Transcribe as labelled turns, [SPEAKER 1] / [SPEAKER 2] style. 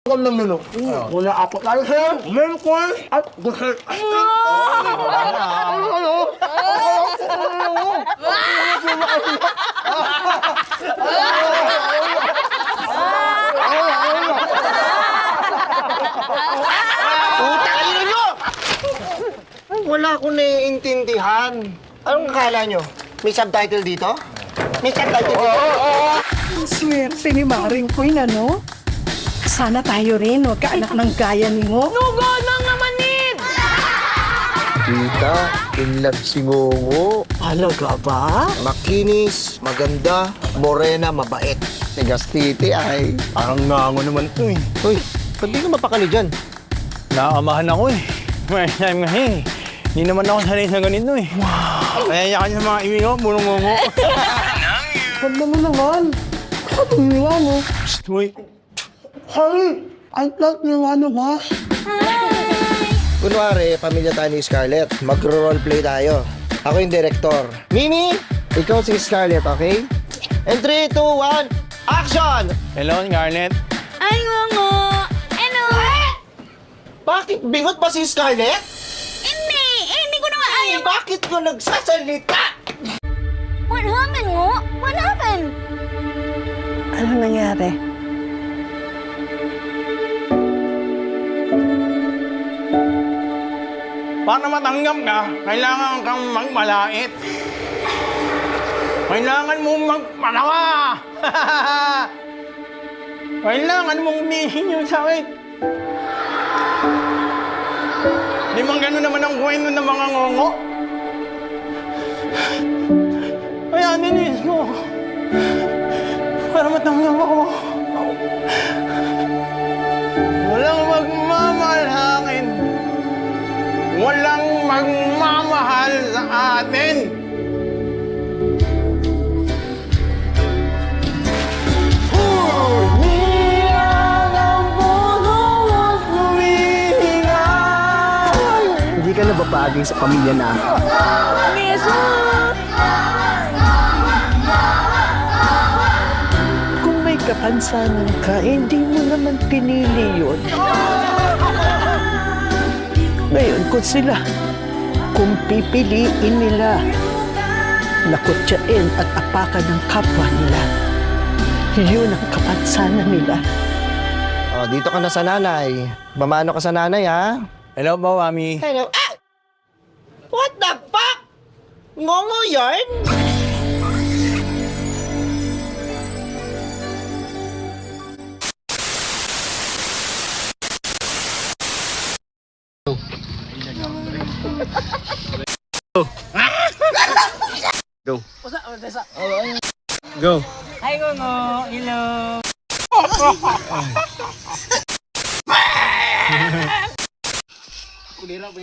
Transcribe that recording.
[SPEAKER 1] Ang menu. Wala apat tayo, sir. Melkol at gusto.
[SPEAKER 2] Utang ino nyo! Wala akong naiintindihan. Anong akala nyo? May subtitle dito? May subtitle dito?
[SPEAKER 3] Ang swerte ni Maring Queen, ano? Sana tayo rin, huwag ka anak ng gaya ni Ngo.
[SPEAKER 4] Nugo nang namanid!
[SPEAKER 2] Tita, in love si Ngongo.
[SPEAKER 3] Talaga ba?
[SPEAKER 2] Makinis, maganda, morena, mabait. Tigas titi ay.
[SPEAKER 1] Parang nango naman ito eh.
[SPEAKER 2] Uy, ba't di ka mapakali dyan?
[SPEAKER 1] Naamahan ako eh. May time nga eh. Hindi naman ako sanay sa ganito eh. Wow! Kaya yakan sa mga ibig ko, bunong-ngongo.
[SPEAKER 3] Ganda mo naman. Sabi niyo ano?
[SPEAKER 1] Psst, uy.
[SPEAKER 3] Hey, I love you, ano ba?
[SPEAKER 2] Kunwari, pamilya tayo ni Scarlett. Magro-roleplay tayo. Ako yung director. Mimi, ikaw si Scarlett, okay? And 3, 2, 1, action!
[SPEAKER 1] Hello, Scarlett.
[SPEAKER 4] Ay, ngongo! Ano?
[SPEAKER 2] Bakit bingot pa si Scarlett?
[SPEAKER 4] Hindi ko na nga ayaw.
[SPEAKER 2] Bakit ko nagsasalita?
[SPEAKER 4] What happened, Ngo? What happened?
[SPEAKER 3] Ano nangyari?
[SPEAKER 1] Para matanggap ka, kailangan kang magmalait. Kailangan mong magpalawa. Kailangan mong umihin yung sakit. Di man gano'n naman ang kwento ng mga ngongo. Kaya nilis mo. Para matanggap ako. Walang magmamahal sa akin. Walang magmamahal sa atin.
[SPEAKER 3] Hindi ka na babagay sa pamilya namin. Kung may kapansanan ka, hindi mo naman pinili yun. Ngayon, kung pipiliin nila na kutsain at apakan ng kapwa nila, yun ang kapansanan nila.
[SPEAKER 2] Oh, dito ka na sa nanay. Bamano ka sa nanay, ha?
[SPEAKER 1] Hello po, Mami.
[SPEAKER 2] Hello. Ah! What the fuck? Ngongo yarn?
[SPEAKER 1] Go. Go.
[SPEAKER 4] Ay, ngongo! Hello!
[SPEAKER 1] Kulira po